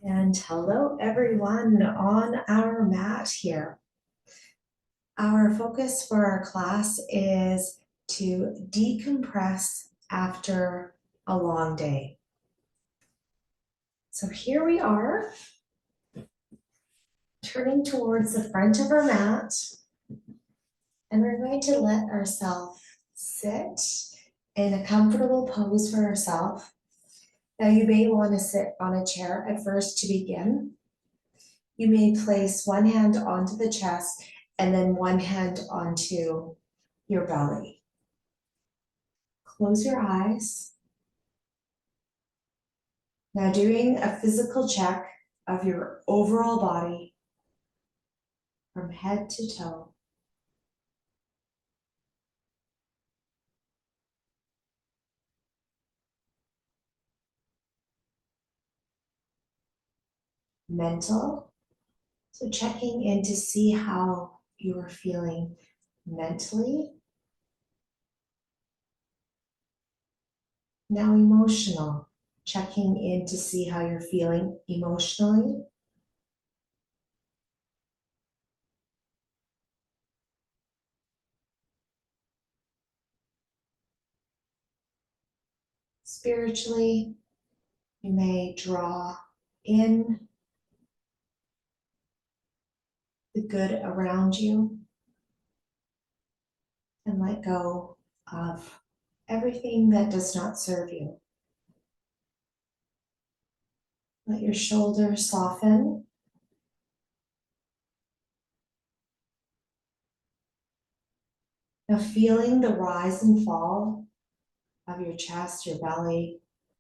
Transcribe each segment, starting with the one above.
And hello everyone on our mat here. Our focus for our class is to decompress after a long day. So here we are, turning towards the front of our mat, and we're going to let ourselves sit in a comfortable pose for ourselves. Now you may want to sit on a chair at first to begin. You may place one hand onto the chest and then one hand onto your belly. Close your eyes. Now doing a physical check of your overall body from head to toe. Mental, so checking in to see how you are feeling mentally. Now emotional, checking in to see how you're feeling emotionally. Spiritually, you may draw in the good around you and let go of everything that does not serve you. Let your shoulders soften. Now feeling the rise and fall of your chest, your belly,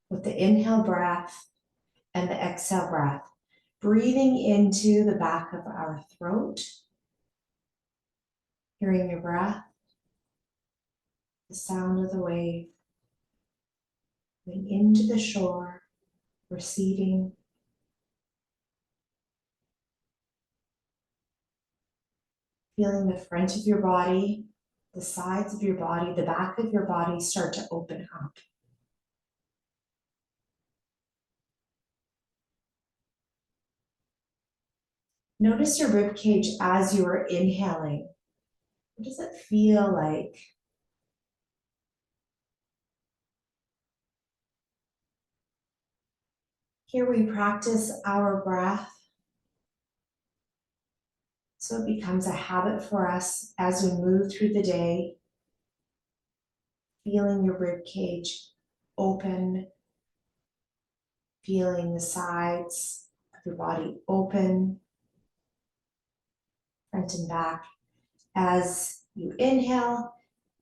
with the inhale breath and the exhale breath. Breathing into the back of our throat. Hearing your breath, the sound of the wave, going into the shore, receding. Feeling the front of your body, the sides of your body, the back of your body start to open up. Notice your rib cage as you are inhaling. What does it feel like? Here we practice our breath so it becomes a habit for us as we move through the day, feeling your rib cage open, feeling the sides of your body open, front and back. As you inhale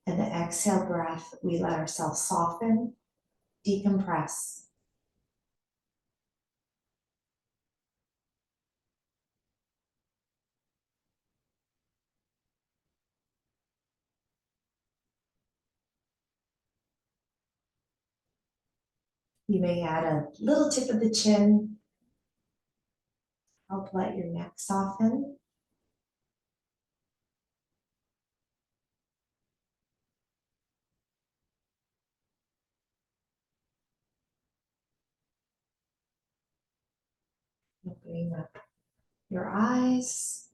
and the exhale breath, we let ourselves soften, decompress. You may add a little tip of the chin, help let your neck soften. Opening up your eyes,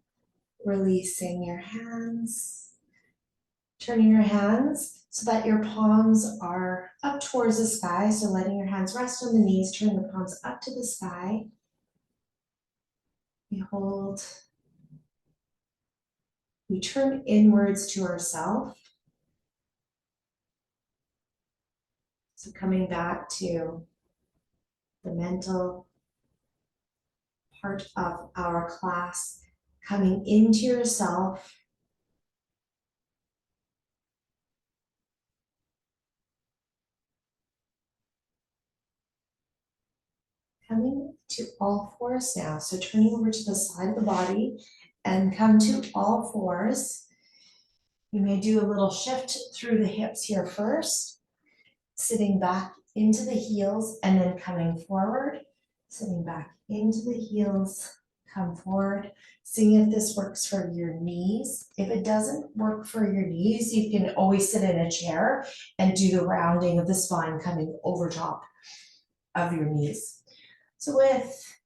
releasing your hands, turning your hands so that your palms are up towards the sky. So letting your hands rest on the knees, turn the palms up to the sky. We hold. We turn inwards to ourselves. So coming back to the mental part of our class, coming into yourself. Coming to all fours now. So turning over to the side of the body and come to all fours. You may do a little shift through the hips here first, sitting back into the heels and then coming forward, sitting back into the heels, come forward. Seeing if this works for your knees. If it doesn't work for your knees, you can always sit in a chair and do the rounding of the spine coming over top of your knees. So with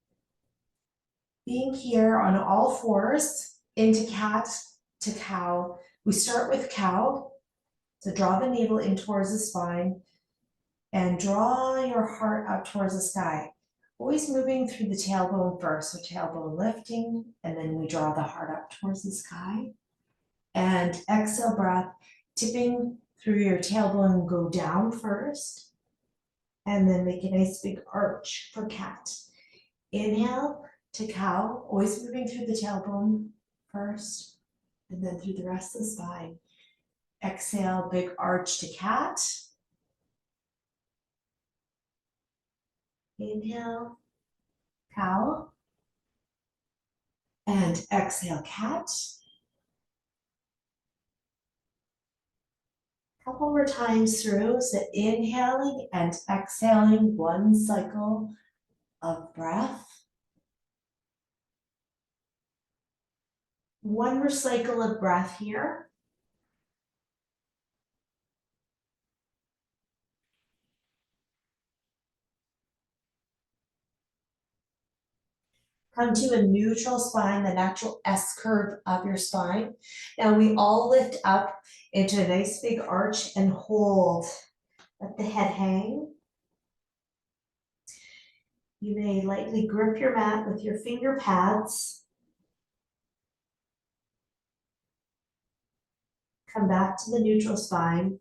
Being here on all fours, into cat to cow. We start with cow, so draw the navel in towards the spine and draw your heart up towards the sky. Always moving through the tailbone first, so tailbone lifting, and then we draw the heart up towards the sky. And exhale breath, tipping through your tailbone, go down first, and then make a nice big arch for cat. Inhale to cow, always moving through the tailbone first, and then through the rest of the spine. Exhale, big arch to cat. Inhale, cow. And exhale, cat. Couple more times through, so inhaling and exhaling one cycle of breath. One more cycle of breath here. Come to a neutral spine, the natural S curve of your spine. Now we all lift up into a nice big arch and hold. Let the head hang. You may lightly grip your mat with your finger pads. Come back to the neutral spine.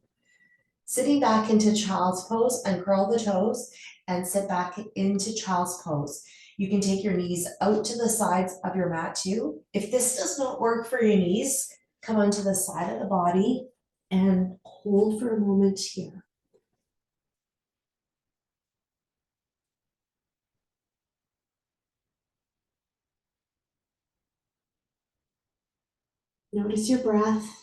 Sitting back into child's pose, uncurl the toes and sit back into child's pose. You can take your knees out to the sides of your mat too. If this does not work for your knees, come onto the side of the body and hold for a moment here. Notice your breath.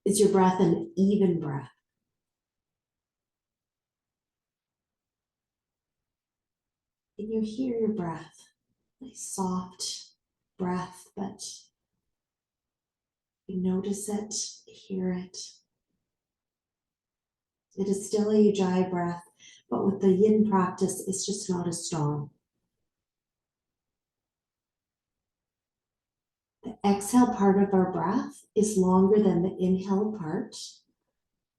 Is your breath an even breath? Can you hear your breath? Nice soft breath, but you notice it, hear it. It is still a ujjayi breath, but with the yin practice, it's just not as strong. The exhale part of our breath is longer than the inhale part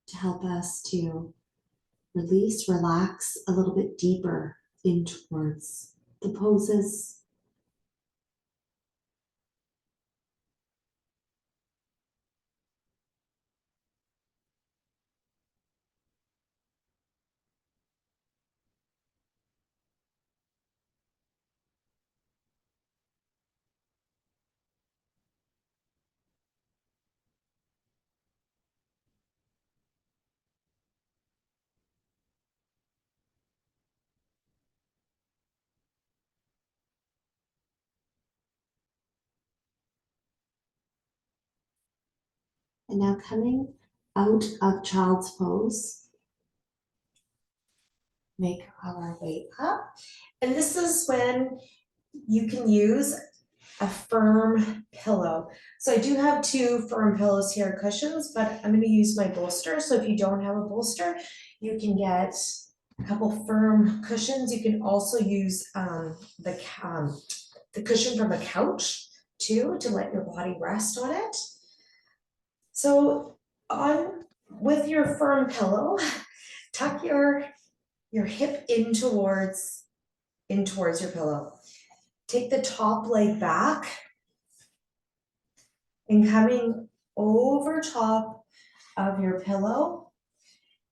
to help us to release, relax a little bit deeper in towards the poses. And now coming out of child's pose, make our way up. And this is when you can use a firm pillow. So I do have two firm pillows here, cushions, but I'm going to use my bolster. So if you don't have a bolster, you can get a couple firm cushions. You can also use the cushion from a couch too, to let your body rest on it. So with your firm pillow, tuck your hip in towards your pillow. Take the top leg back and coming over top of your pillow,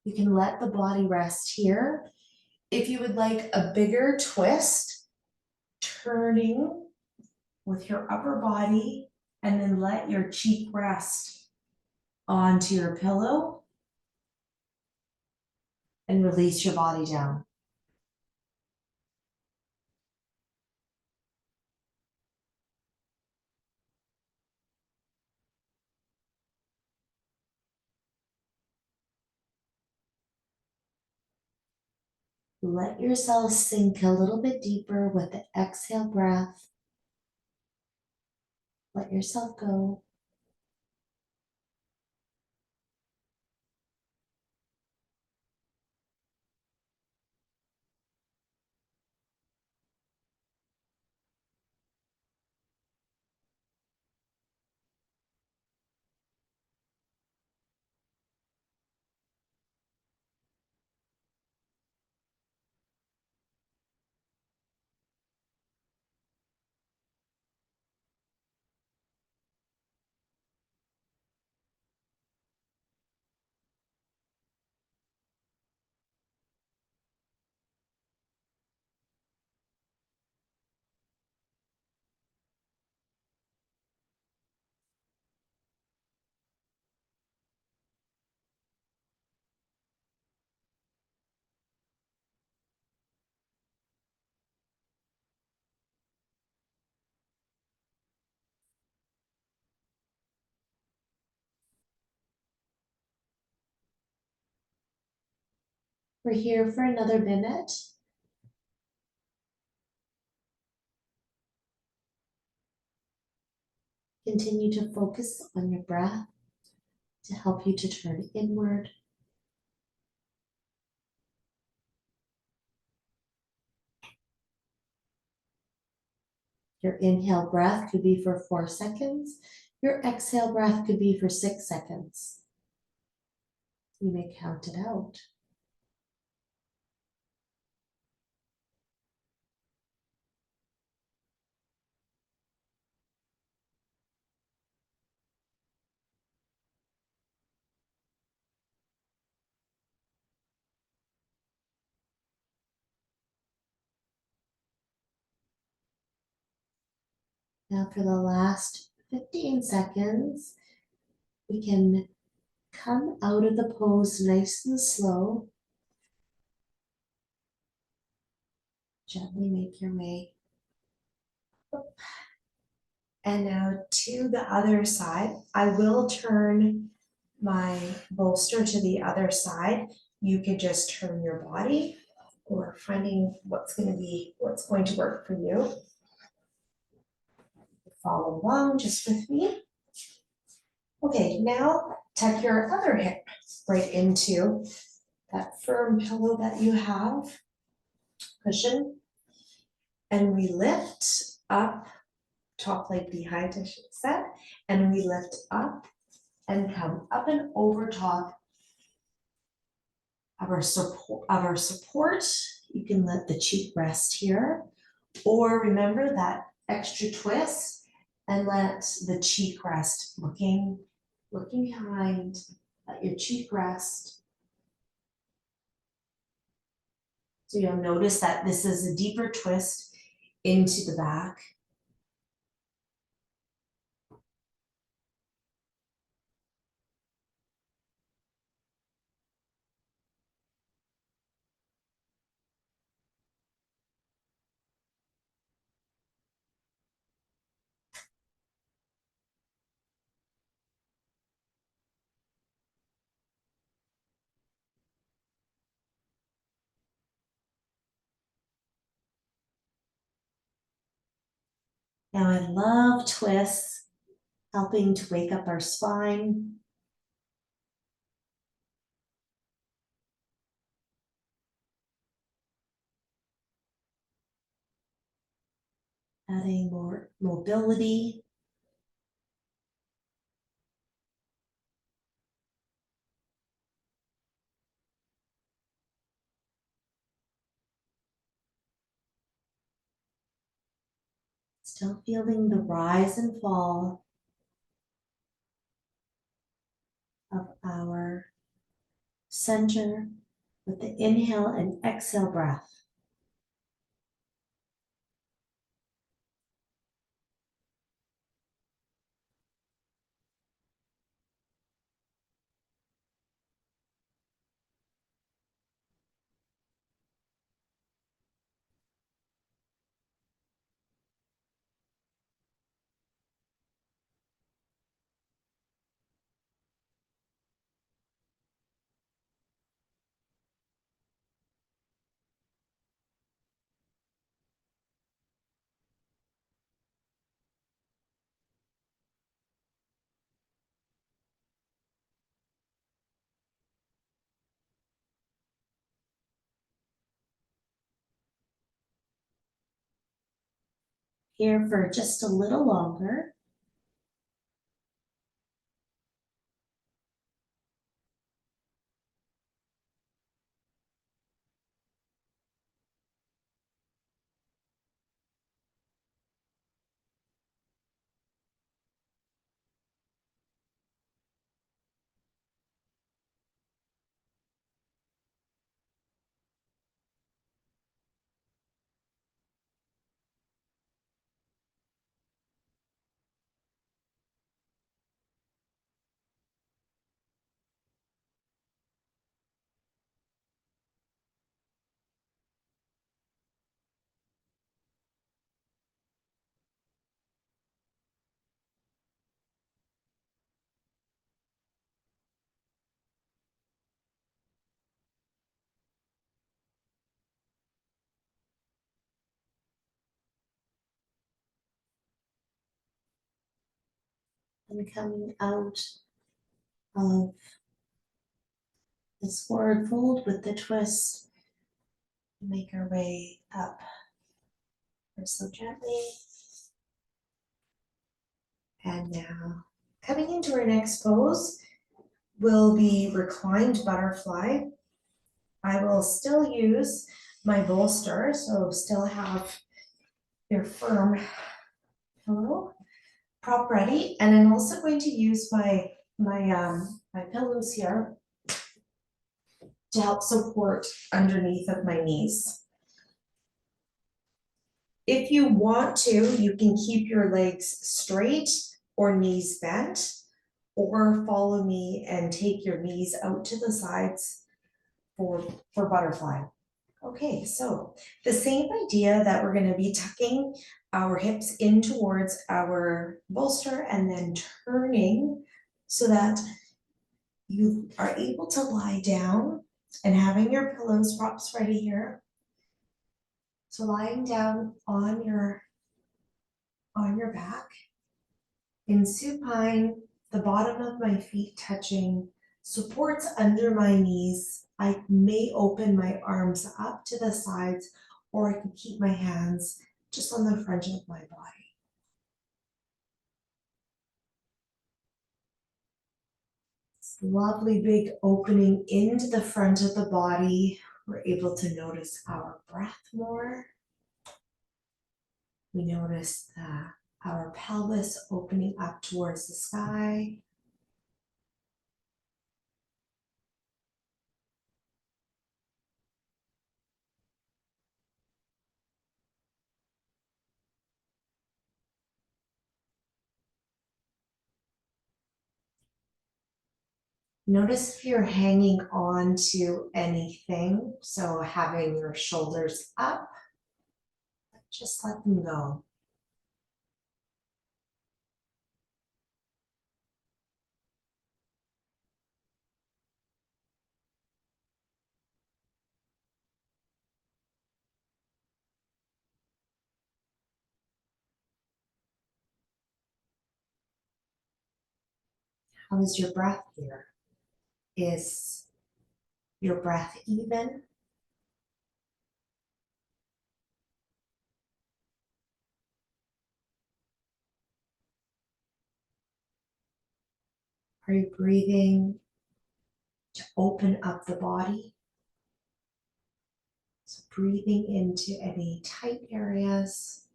you can let the body rest here. If you would like a bigger twist, turning with your upper body and then let your cheek rest onto your pillow and release your body down. Let yourself sink a little bit deeper with the exhale breath. Let yourself go. We're here for another minute. Continue to focus on your breath to help you to turn inward. Your inhale breath could be for 4 seconds. Your exhale breath could be for 6 seconds. You may count it out. Now for the last 15 seconds, we can come out of the pose nice and slow. Gently make your way. And now to the other side. I will turn my bolster to the other side. You could just turn your body or finding what's going to work for you. Follow along just with me. Okay, now tuck your other hip right into that firm pillow that you have, cushion, and we lift up, top leg behind, I should say, and we lift up and come up and over top of our support. You can let the cheek rest here, or remember that extra twist and let the cheek rest, looking behind, let your cheek rest. So you'll notice that this is a deeper twist into the back. Now I love twists, helping to wake up our spine. Adding more mobility. Still feeling the rise and fall of our center with the inhale and exhale breath. Here for just a little longer. and coming out of this forward fold with the twist. Make our way up ever so gently. And now coming into our next pose will be reclined butterfly. I will still use my bolster, so still have your firm pillow prop ready. And I'm also going to use my pillows here to help support underneath of my knees. If you want to, you can keep your legs straight or knees bent, or follow me and take your knees out to the sides for butterfly. Okay, so the same idea that we're going to be tucking our hips in towards our bolster and then turning so that you are able to lie down and having your pillows props ready here. So lying down on your back in supine, the bottom of my feet touching, supports under my knees. I may open my arms up to the sides, or I can keep my hands just on the front of my body. This lovely big opening into the front of the body. We're able to notice our breath more. We notice our pelvis opening up towards the sky. Notice if you're hanging on to anything, so having your shoulders up, just let them go. How is your breath here? Is your breath even? Are you breathing to open up the body? So breathing into any tight areas.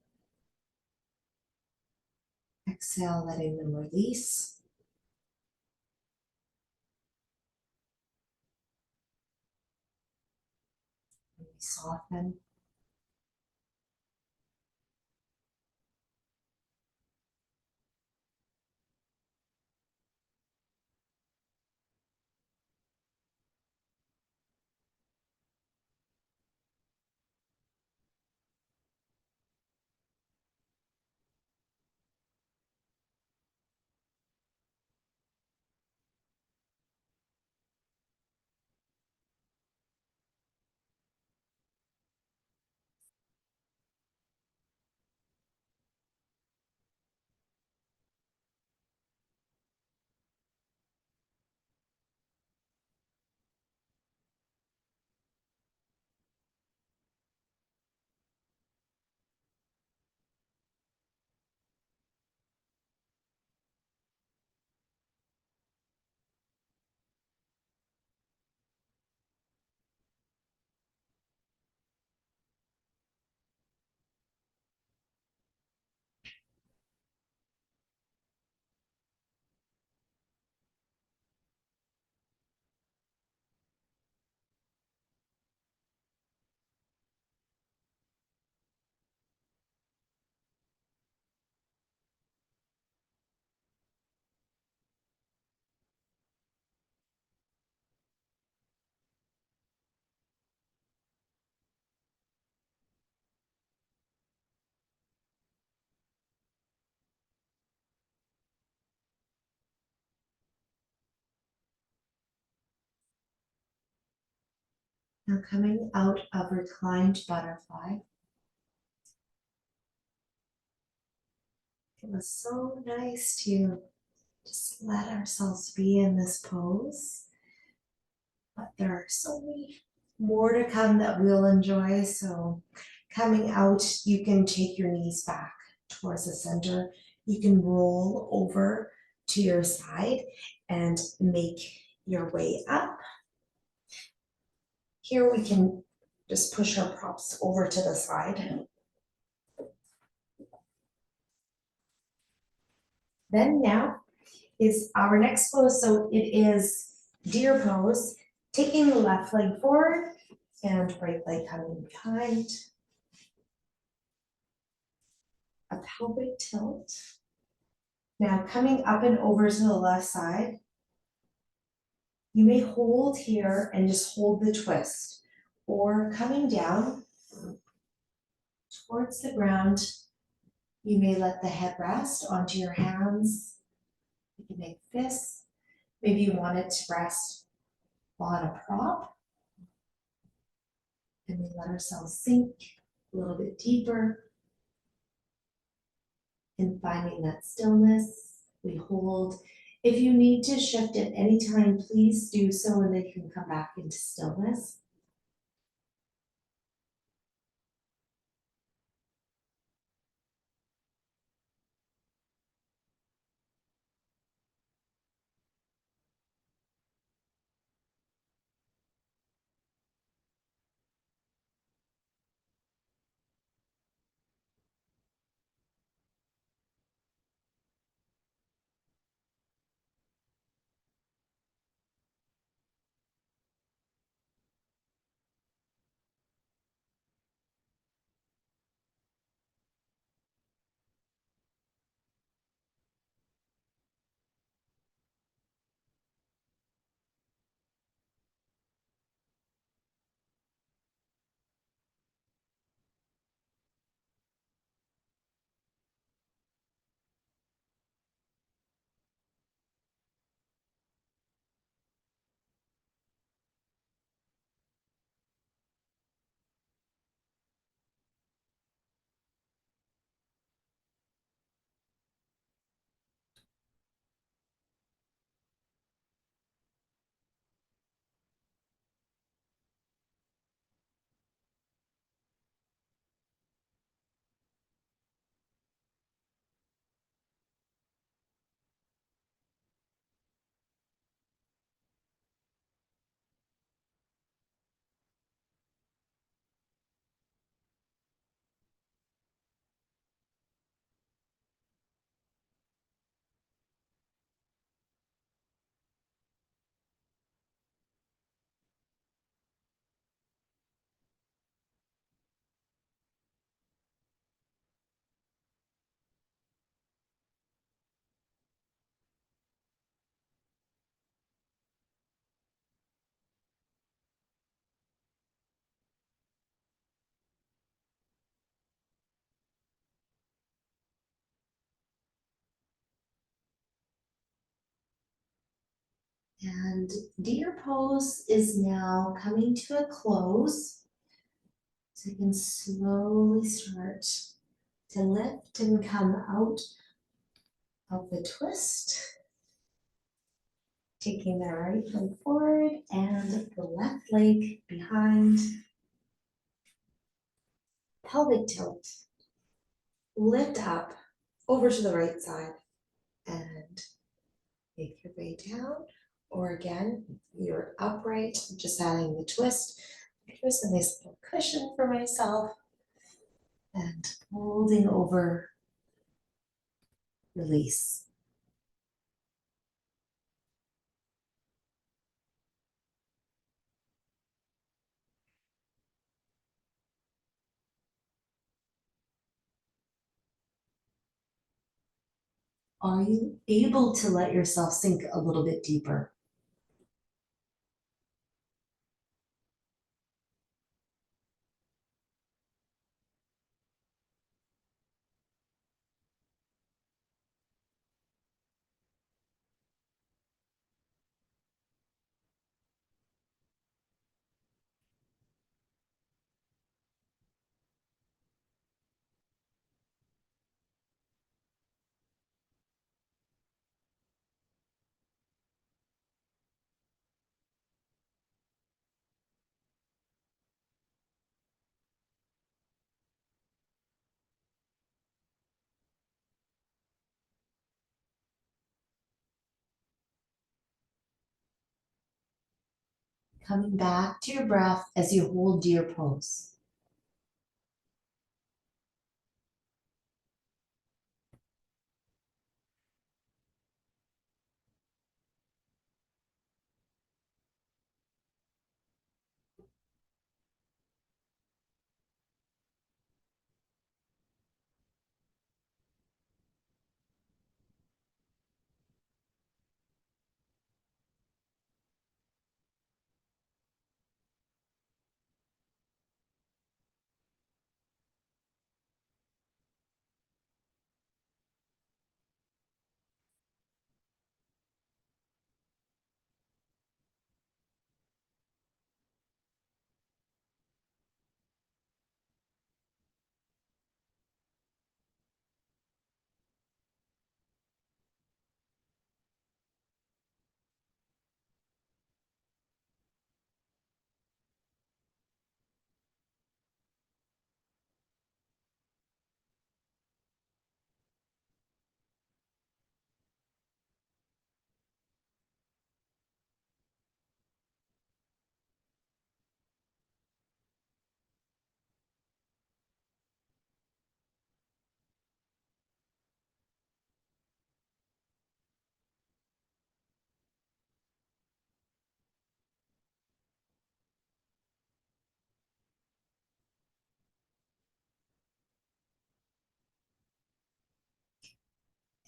Exhale, letting them release. And we soften. Now coming out of reclined butterfly. It was so nice to Just let ourselves be in this pose. But there are so many more to come that we'll enjoy. So coming out, you can take your knees back towards the center. You can roll over to your side and make your way up. Here we can just push our props over to the side. Then now is our next pose. So it is deer pose, taking the left leg forward and right leg coming behind. A pelvic tilt. Now coming up and over to the left side. You may hold here and just hold the twist, or coming down towards the ground, you may let the head rest onto your hands. You can make fists. Maybe you want it to rest on a prop. And we let ourselves sink a little bit deeper. And finding that stillness, we hold. If you need to shift at any time, please do so, and then you can come back into stillness. And deer pose is now coming to a close. So you can slowly start to lift and come out of the twist. Taking the right leg forward and the left leg behind. Pelvic tilt. Lift up over to the right side and make your way down. Or again, you're upright, just adding the twist. Here's a nice little cushion for myself. And holding over, release. Are you able to let yourself sink a little bit deeper? coming back to your breath as you hold deer pose.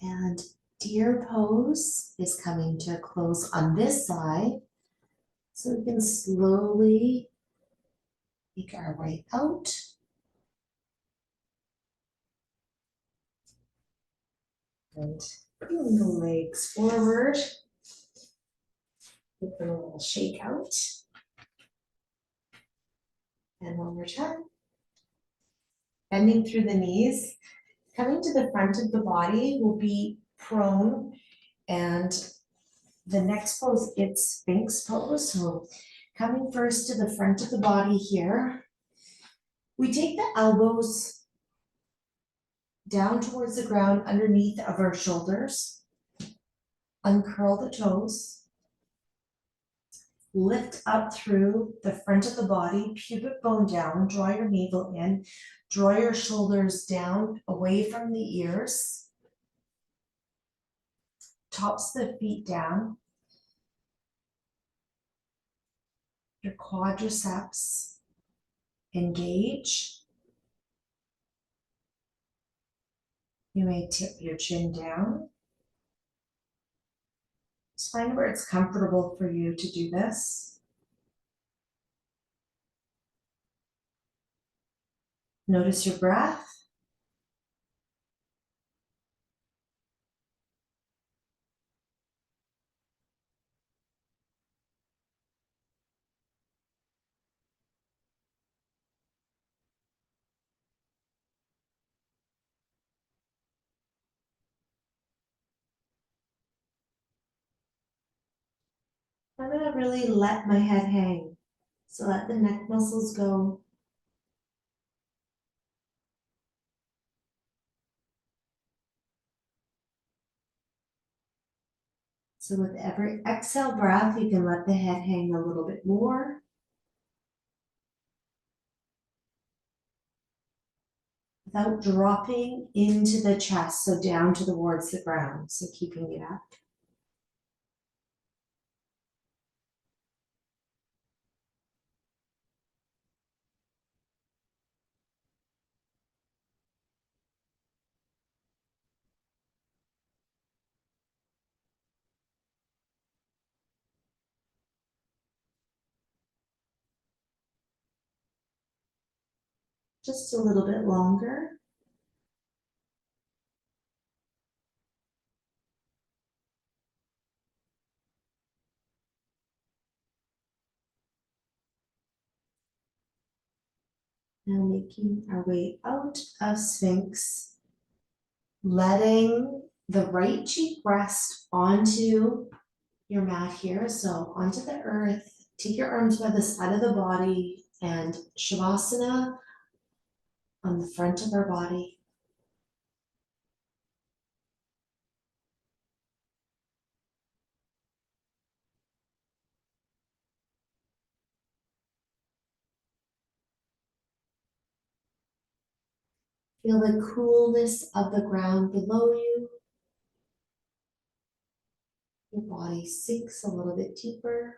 And deer pose is coming to a close on this side. So we can slowly make our way out. And bring the legs forward. Give them a little shake out. And one more time. Bending through the knees. Coming to the front of the body will be prone, and the next pose, it's Sphinx pose. So coming first to the front of the body here, we take the elbows down towards the ground underneath of our shoulders, uncurl the toes, lift up through the front of the body, pubic bone down, draw your navel in, draw your shoulders down away from the ears, tops of the feet down, your quadriceps engage. You may tip your chin down. Just find where it's comfortable for you to do this. Notice your breath. I'm gonna really let my head hang. So let the neck muscles go. So with every exhale breath, you can let the head hang a little bit more. Without dropping into the chest, so down towards the ground, so keeping it up. Just a little bit longer. Now making our way out of Sphinx, letting the right cheek rest onto your mat here, so onto the earth. Take your arms by the side of the body and Shavasana on the front of our body. Feel the coolness of the ground below you. Your body sinks a little bit deeper.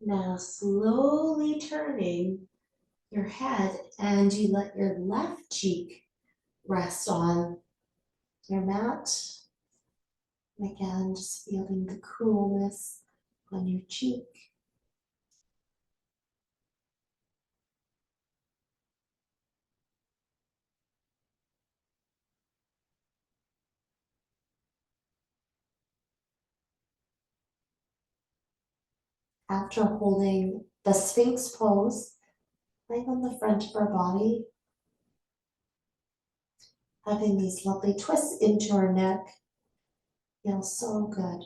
Now slowly turning your head and you let your left cheek rest on your mat. And again, just feeling the coolness on your cheek. After holding the Sphinx pose, lying on the front of our body, having these lovely twists into our neck, feels so good.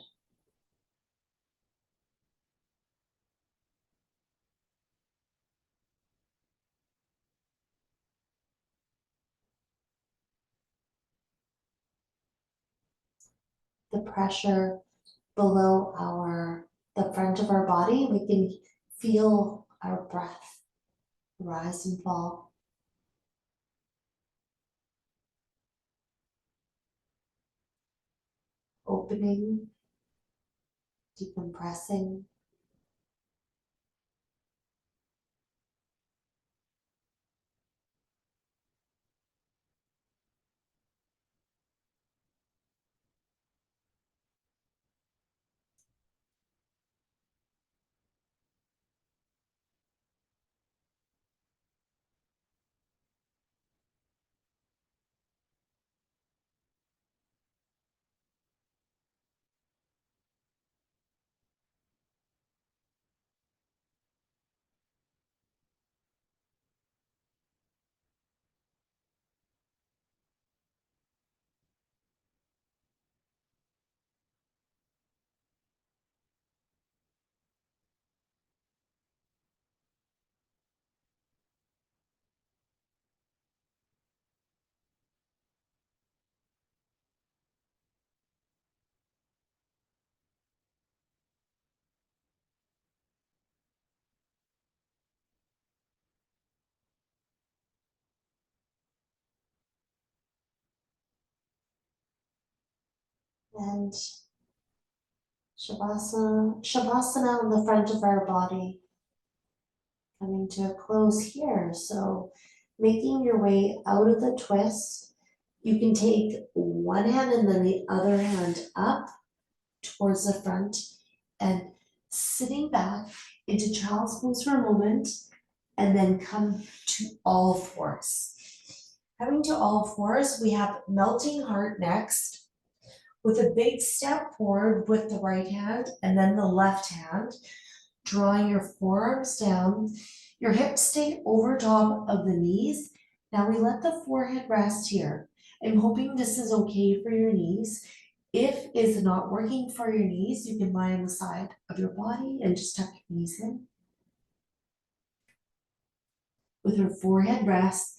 The pressure below the front of our body, we can feel our breath rise and fall, opening, decompressing. And Shavasana on the front of our body, coming to a close here. So making your way out of the twist, you can take one hand and then the other hand up towards the front and sitting back into child's pose for a moment and then come to all fours. Coming to all fours, we have melting heart next with a big step forward with the right hand and then the left hand, drawing your forearms down. Your hips stay over top of the knees. Now we let the forehead rest here. I'm hoping this is okay for your knees. If it's not working for your knees, you can lie on the side of your body and just tuck your knees in. With your forehead rest,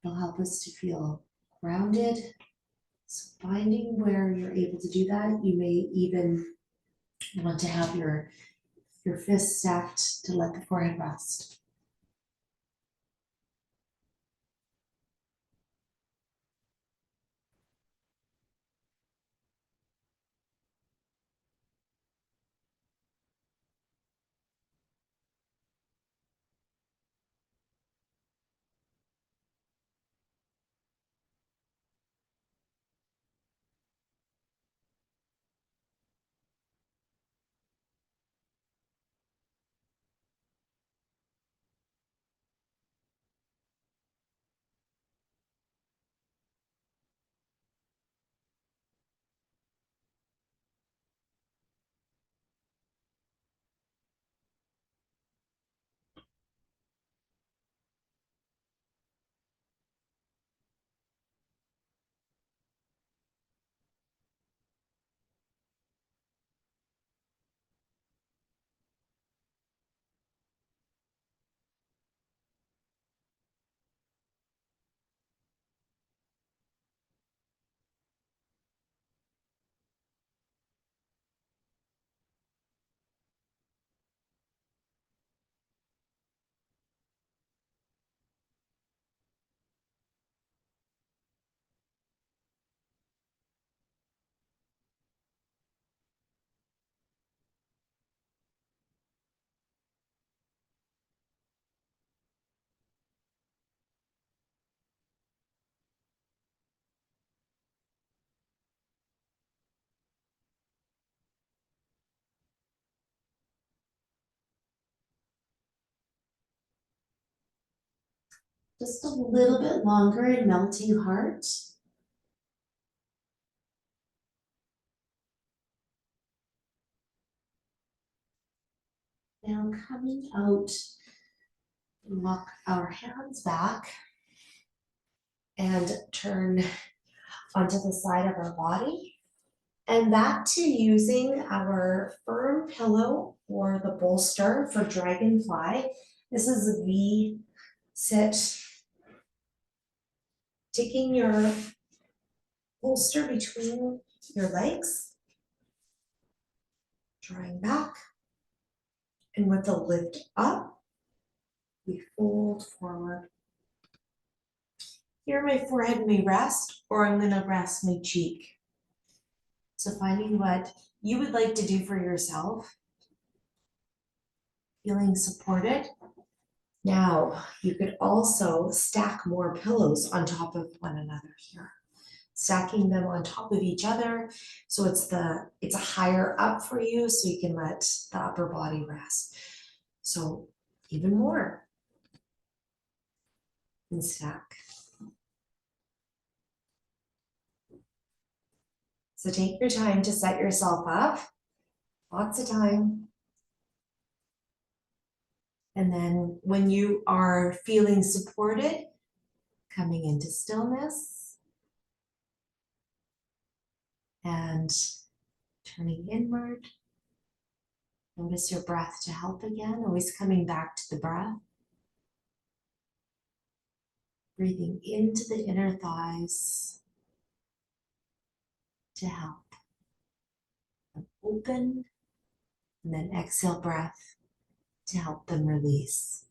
it'll help us to feel grounded. So finding where you're able to do that, you may even want to have your fists stacked to let the forehead rest. Just a little bit longer in melting heart. Now coming out, walk our hands back and turn onto the side of our body. And back to using our firm pillow or the bolster for dragonfly. This is a V sit. Taking your bolster between your legs, drawing back, and with the lift up, we fold forward. Here my forehead may rest, or I'm gonna rest my cheek. So finding what you would like to do for yourself, feeling supported. Now, you could also stack more pillows on top of one another here. Stacking them on top of each other, so it's a higher up for you, so you can let the upper body rest. So even more, and stack. So take your time to set yourself up, lots of time. And then when you are feeling supported, coming into stillness and turning inward. Notice your breath to help again, always coming back to the breath. Breathing into the inner thighs to help. Them open, and then exhale breath to help them release.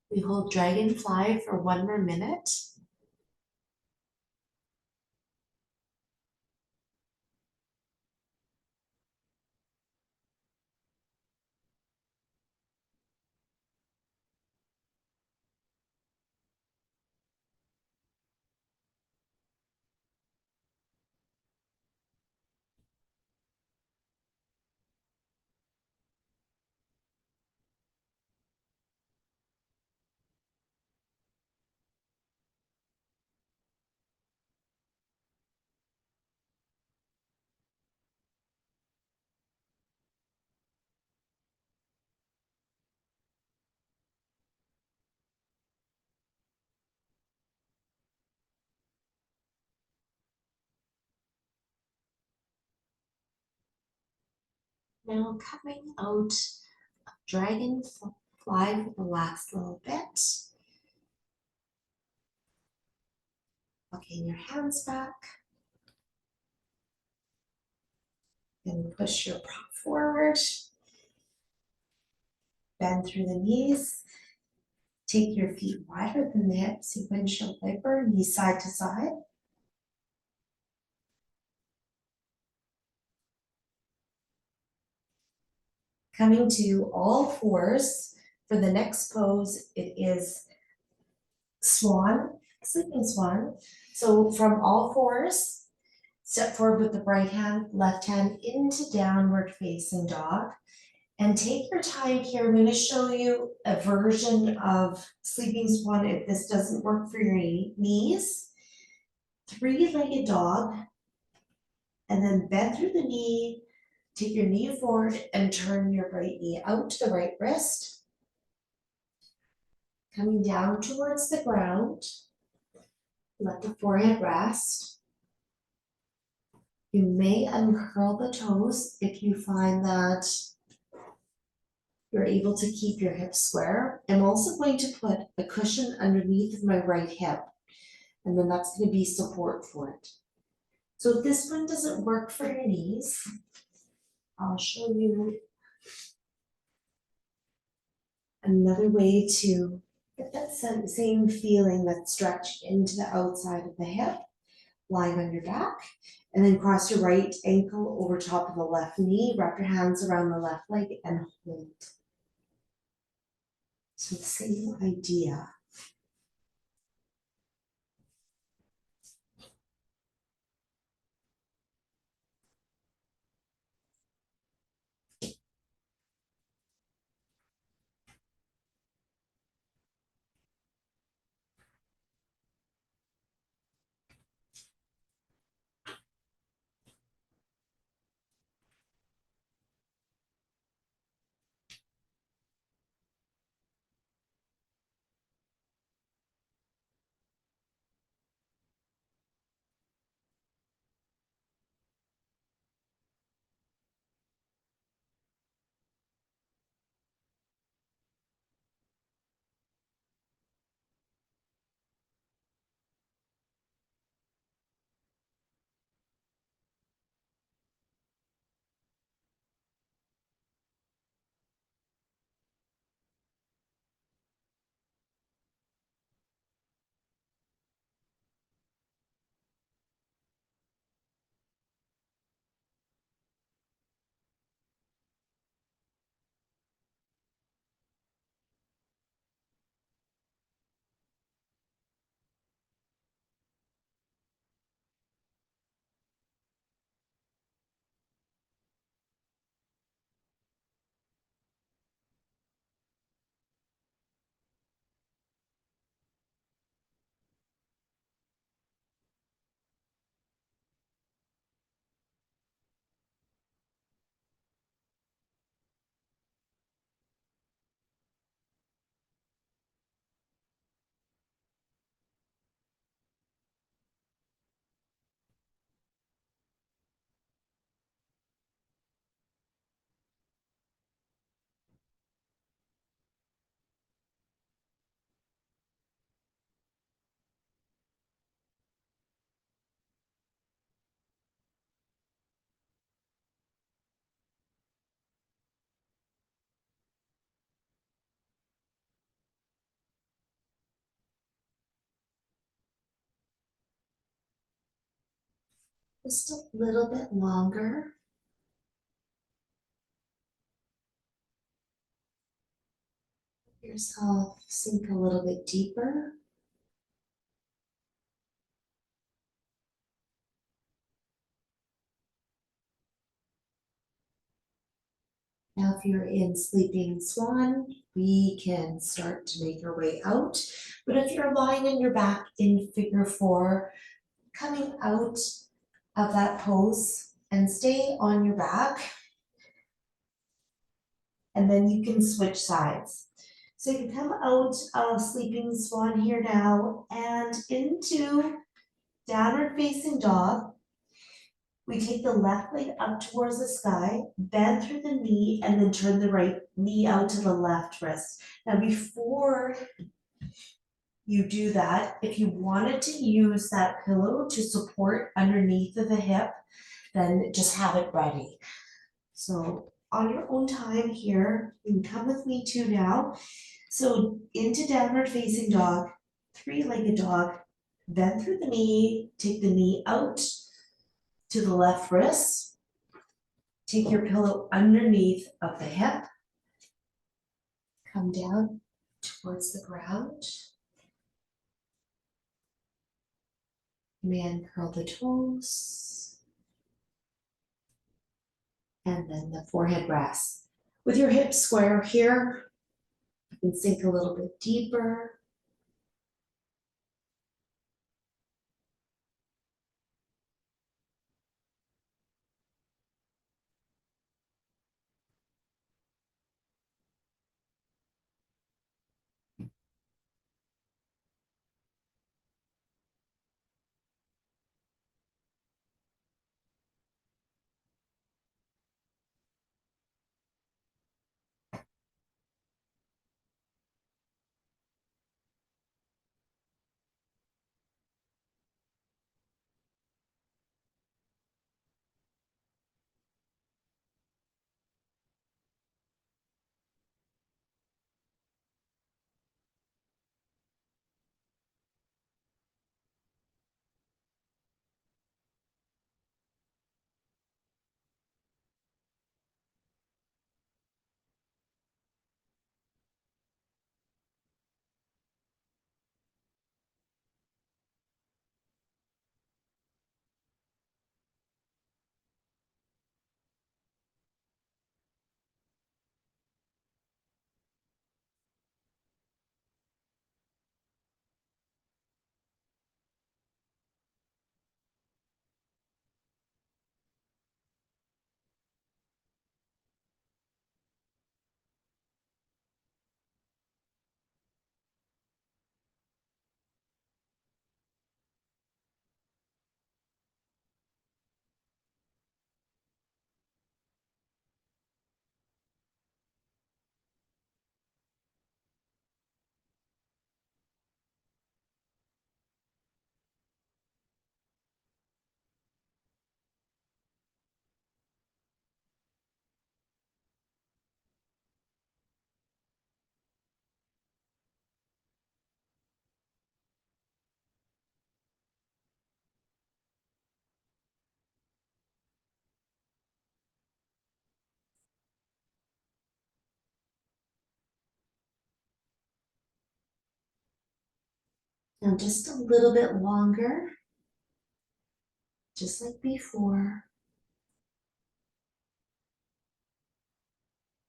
We hold dragonfly for one more minute. Now coming out of dragonfly for the last little bit. Walking your hands back. And push your prop forward. Bend through the knees. Take your feet wider than the hips, windshield wiper, knees side to side. Coming to all fours. For the next pose, it is swan, sleeping swan. So from all fours, step forward with the right hand, left hand into downward facing dog. And take your time here. I'm going to show you a version of sleeping swan if this doesn't work for your knees. Three-legged dog, and then bend through the knee. Take your knee forward and turn your right knee out to the right wrist. Coming down towards the ground. Let the forehead rest. You may uncurl the toes if you find that you're able to keep your hips square. I'm also going to put a cushion underneath my right hip, and then that's going to be support for it. So if this one doesn't work for your knees, I'll show you another way to get that same feeling, that stretch into the outside of the hip, lying on your back, and then cross your right ankle over top of the left knee, wrap your hands around the left leg and hold. So the same idea. Just a little bit longer. Let yourself sink a little bit deeper. Now, if you're in sleeping swan, we can start to make our way out. But if you're lying on your back in figure four, coming out of that pose and stay on your back, and then you can switch sides. So you come out of sleeping swan here now and into downward facing dog. We take the left leg up towards the sky, bend through the knee, and then turn the right knee out to the left wrist. Now, before you do that, if you wanted to use that pillow to support underneath of the hip, then just have it ready. So on your own time here, you can come with me too now. So into downward facing dog, three-legged dog, bend through the knee, take the knee out to the left wrist. Take your pillow underneath of the hip. Come down towards the ground. You may uncurl the toes. And then the forehead rests. With your hips square here, you can sink a little bit deeper. Now just a little bit longer, just like before.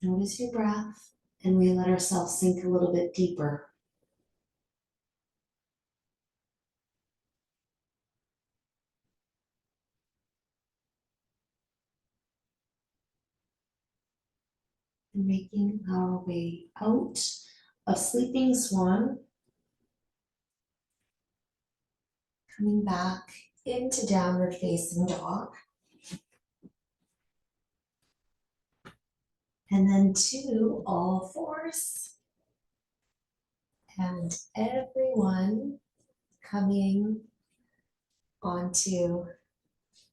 Notice your breath, and we let ourselves sink a little bit deeper. And making our way out of sleeping swan, coming back into downward facing dog. And then to all fours. And everyone coming onto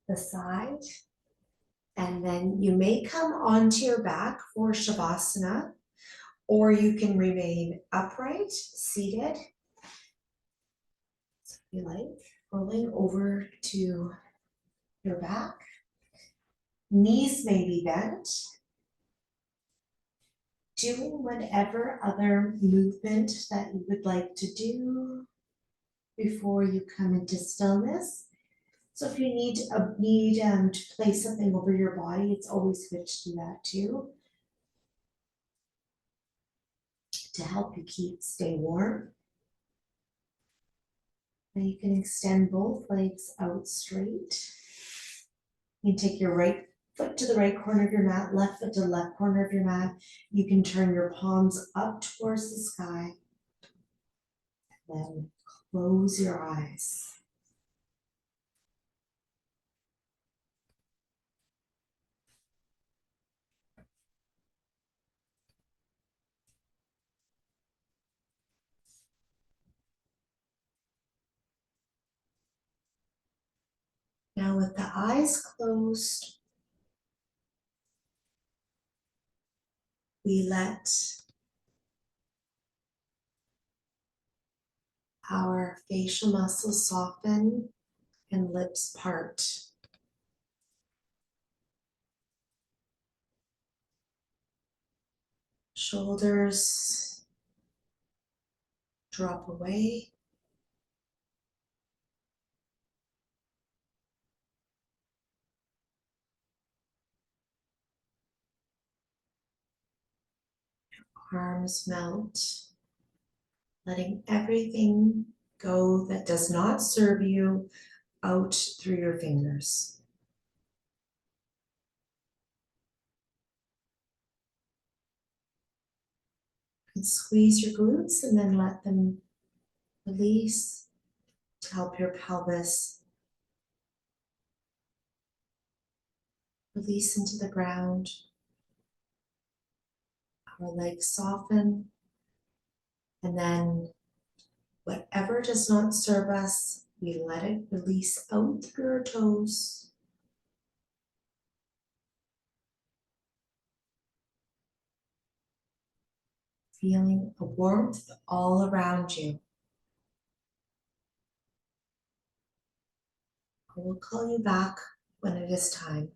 the side. And then you may come onto your back for Shavasana, or you can remain upright, seated. So if you like, rolling over to your back. Knees may be bent. Doing whatever other movement that you would like to do before you come into stillness. So if you need to place something over your body, it's always good to do that too, to help you stay warm. And you can extend both legs out straight. You can take your right foot to the right corner of your mat, left foot to the left corner of your mat. You can turn your palms up towards the sky. Then close your eyes. Now with the eyes closed, we let our facial muscles soften and lips part. Shoulders drop away. Arms melt, letting everything go that does not serve you out through your fingers. And squeeze your glutes and then let them release to help your pelvis release into the ground. Our legs soften, and then whatever does not serve us, we let it release out through our toes. Feeling a warmth all around you. I will call you back when it is time.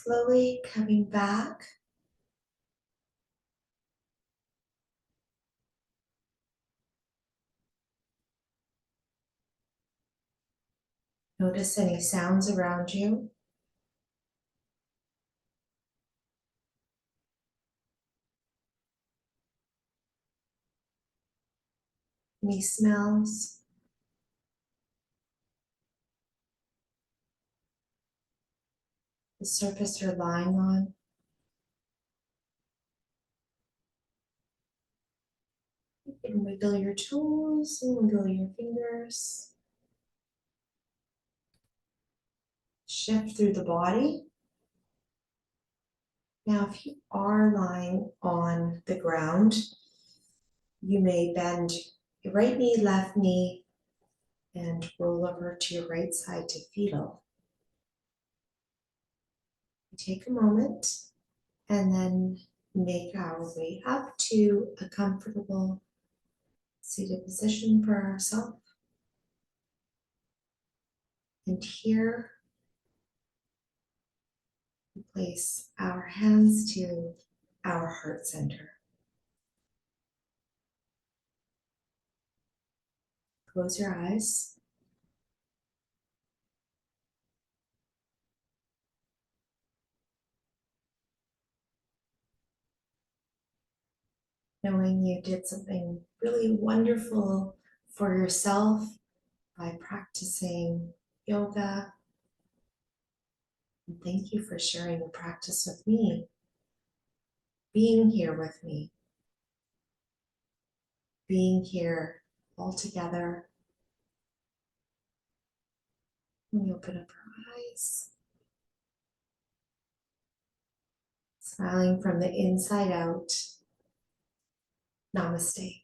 Slowly coming back. Notice any sounds around you. Any smells. The surface you're lying on. You can wiggle your toes and wiggle your fingers. Shift through the body. Now, if you are lying on the ground, you may bend your right knee, left knee, and roll over to your right side to fetal. Take a moment and then make our way up to a comfortable seated position for ourselves. And here, we place our hands to our heart center. Close your eyes. Knowing you did something really wonderful for yourself by practicing yoga. And thank you for sharing the practice with me, being here with me, being here all together. And we open up our eyes, smiling from the inside out. Namaste.